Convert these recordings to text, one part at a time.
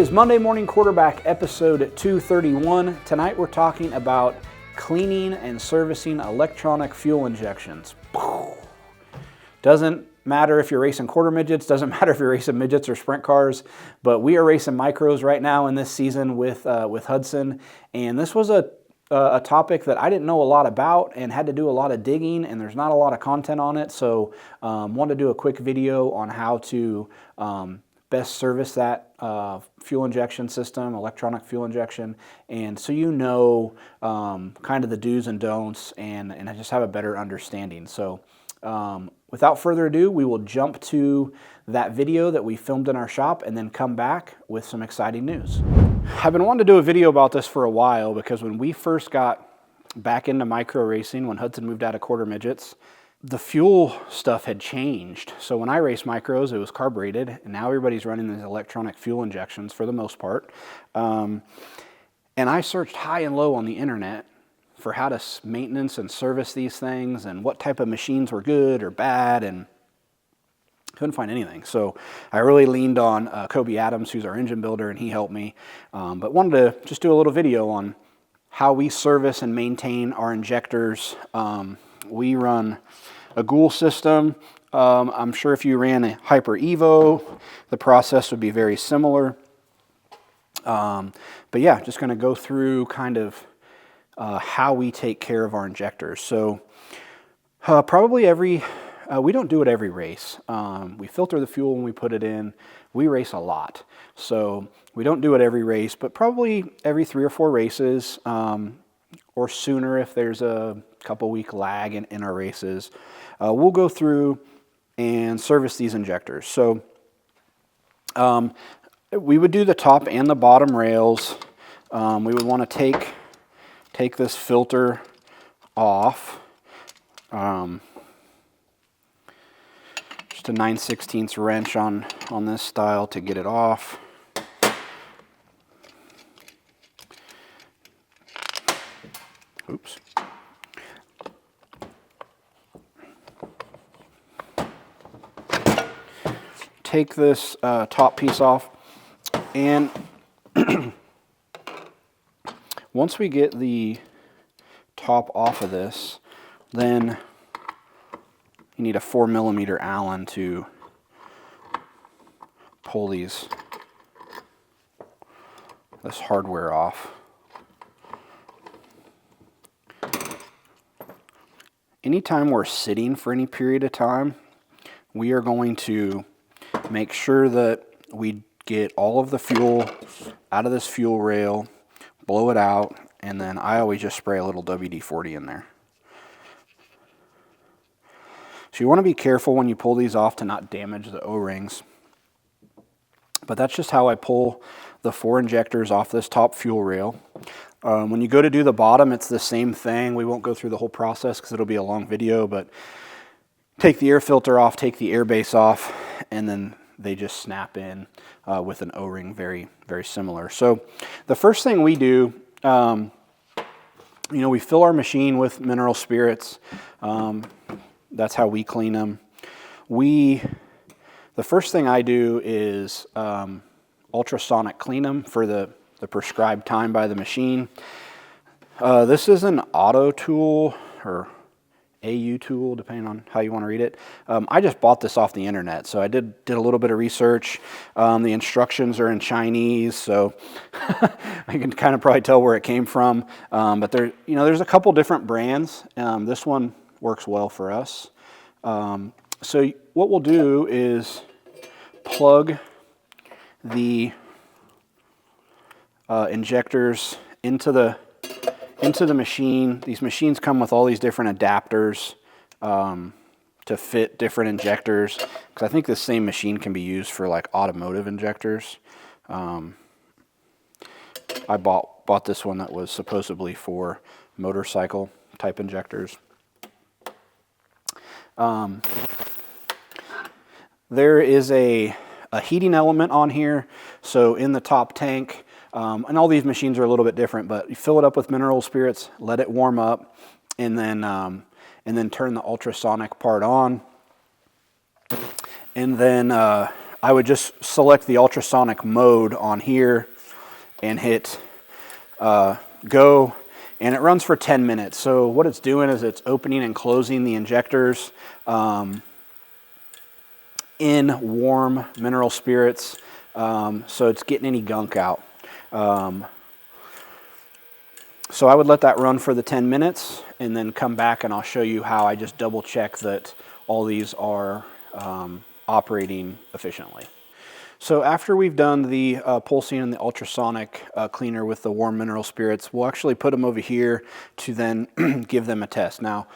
is Monday Morning Quarterback episode 231. Tonight we're talking about cleaning and servicing electronic fuel injections. Doesn't matter if you're racing quarter midgets, doesn't matter if you're racing midgets or sprint cars, but we are racing micros right now in this season with Hudson, and this was a topic that I didn't know a lot about and had to do a lot of digging, and there's not a lot of content on it, so wanted to do a quick video on how to best service that fuel injection system, electronic fuel injection, and so you know kind of the do's and don'ts, and I just have a better understanding. So without further ado, we will jump to that video that we filmed in our shop and then come back with some exciting news. I've been wanting to do a video about this for a while because when we first got back into micro racing, when Hudson moved out of quarter midgets, the fuel stuff had changed. So when I raced micros, it was carbureted, and now everybody's running these electronic fuel injections for the most part. And I searched high and low on the internet for how to maintenance and service these things and what type of machines were good or bad, and couldn't find anything. So I really leaned on Kobe Adams, who's our engine builder, and he helped me. But wanted to just do a little video on how we service and maintain our injectors. We run a Gould system. I'm sure if you ran a Hyper Evo, the process would be very similar. But yeah, just going to go through kind of how we take care of our injectors. So probably we don't do it every race. We filter the fuel when we put it in. We race a lot. So we don't do it every race, but probably every 3 or 4 races, or sooner if there's a couple week lag in our races. We'll go through and service these injectors. So we would do the top and the bottom rails. We would want to take this filter off. Just a 9/16 wrench on this style to get it off. Oops. Take this top piece off, and once we get the top off of this, then you need a 4mm Allen to pull this hardware off. Anytime we're sitting for any period of time, we are going to make sure that we get all of the fuel out of this fuel rail, blow it out, and then I always just spray a little WD-40 in there. So you want to be careful when you pull these off to not damage the O-rings. But that's just how I pull the 4 injectors off this top fuel rail. When you go to do the bottom, it's the same thing. We won't go through the whole process because it'll be a long video, but take the air filter off, take the air base off, and then they just snap in with an O-ring, very, very similar. So the first thing we do, we fill our machine with mineral spirits. That's how we clean them. The first thing I do is ultrasonic clean them for the prescribed time by the machine. This is an auto tool or AU tool, depending on how you want to read it. I just bought this off the internet, so I did a little bit of research. The instructions are in Chinese, so I can kind of probably tell where it came from. But there's a couple different brands. This one works well for us. So what we'll do is plug the injectors into the machine. These machines come with all these different adapters to fit different injectors, because I think this same machine can be used for like automotive injectors. I bought this one that was supposedly for motorcycle type injectors. There is a heating element on here, so in the top tank, and all these machines are a little bit different, but you fill it up with mineral spirits, let it warm up, and then turn the ultrasonic part on. And then I would just select the ultrasonic mode on here and hit go, and it runs for 10 minutes. So what it's doing is it's opening and closing the injectors in warm mineral spirits, so it's getting any gunk out. So I would let that run for the 10 minutes and then come back and I'll show you how I just double check that all these are operating efficiently. So after we've done the pulsing and the ultrasonic cleaner with the warm mineral spirits, we'll actually put them over here to then give them a test. Now,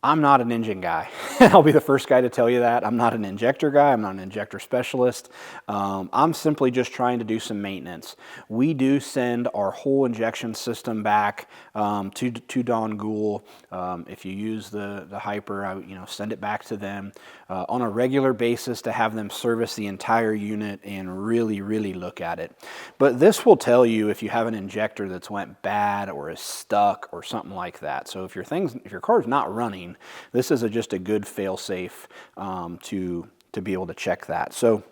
I'm not an engine guy. I'll be the first guy to tell you that. I'm not an injector guy. I'm not an injector specialist. I'm simply just trying to do some maintenance. We do send our whole injection system back to Don Gould. If you use the Hyper, send it back to them on a regular basis to have them service the entire unit and really, really look at it. But this will tell you if you have an injector that's went bad or is stuck or something like that. So if your car's not running, this is just a good fail-safe to be able to check that. So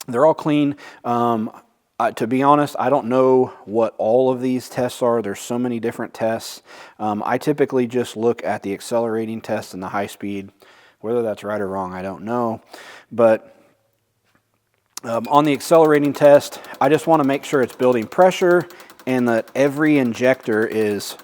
they're all clean. To be honest, I don't know what all of these tests are. There's so many different tests. I typically just look at the accelerating test and the high speed. Whether that's right or wrong, I don't know. But on the accelerating test, I just want to make sure it's building pressure and that every injector is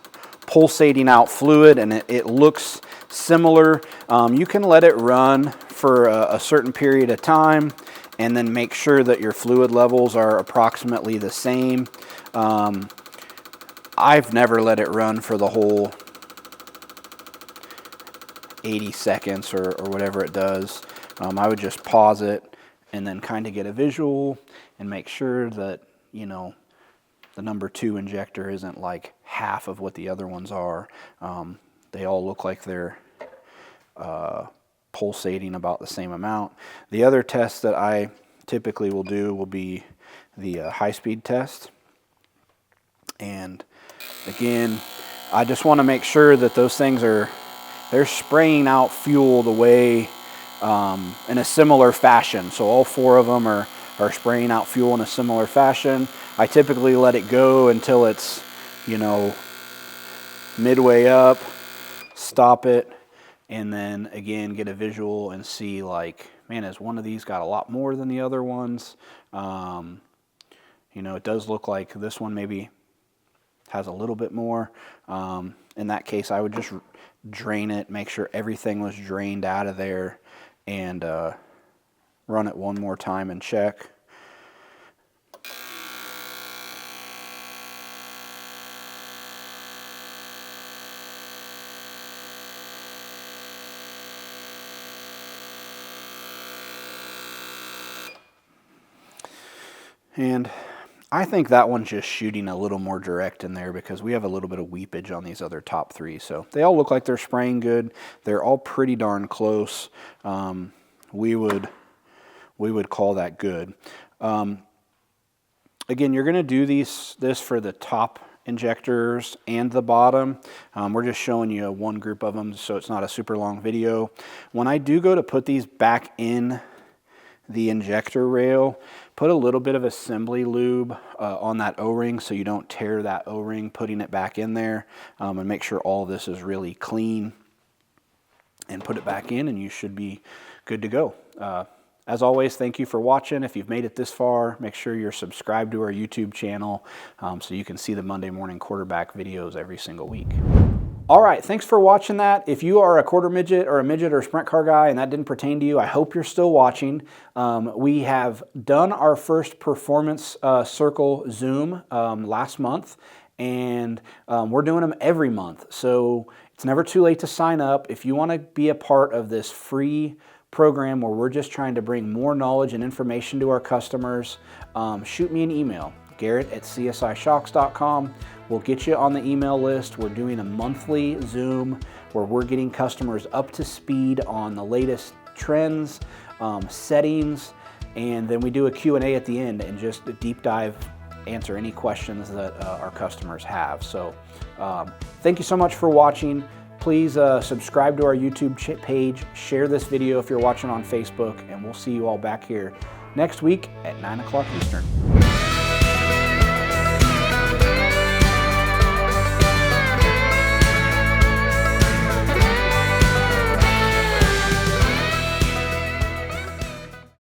pulsating out fluid and it looks similar. You can let it run for a certain period of time and then make sure that your fluid levels are approximately the same. I've never let it run for the whole 80 seconds or whatever it does. I would just pause it and then kind of get a visual and make sure that, the number 2 injector isn't like half of what the other ones are. They all look like they're pulsating about the same amount. The other test that I typically will do will be the high-speed test. And again, I just want to make sure that those things they're spraying out fuel the way in a similar fashion. So all 4 of them are spraying out fuel in a similar fashion. I typically let it go until it's, midway up, stop it, and then again get a visual and see like, man, has one of these got a lot more than the other ones? It does look like this one maybe has a little bit more. In that case, I would just drain it, make sure everything was drained out of there, and run it one more time and check. And I think that one's just shooting a little more direct in there because we have a little bit of weepage on these other top 3. So they all look like they're spraying good. They're all pretty darn close. We would call that good. Again, you're going to do this for the top injectors and the bottom. We're just showing you one group of them, so it's not a super long video. When I do go to put these back in the injector rail, put a little bit of assembly lube on that O-ring so you don't tear that O-ring putting it back in there, and make sure all of this is really clean, and put it back in and you should be good to go. As always, thank you for watching. If you've made it this far, make sure you're subscribed to our YouTube channel so you can see the Monday morning quarterback videos every single week. All right, thanks for watching that. If you are a quarter midget or a midget or sprint car guy and that didn't pertain to you, I hope you're still watching. We have done our first performance circle Zoom last month, and we're doing them every month. So it's never too late to sign up. If you want to be a part of this free program where we're just trying to bring more knowledge and information to our customers, shoot me an email, Garrett@csishocks.com. We'll get you on the email list. We're doing a monthly Zoom where we're getting customers up to speed on the latest trends, settings, and then we do a Q&A at the end and just a deep dive, answer any questions that our customers have. So thank you so much for watching. Please subscribe to our YouTube page, share this video if you're watching on Facebook, and we'll see you all back here next week at 9 o'clock Eastern.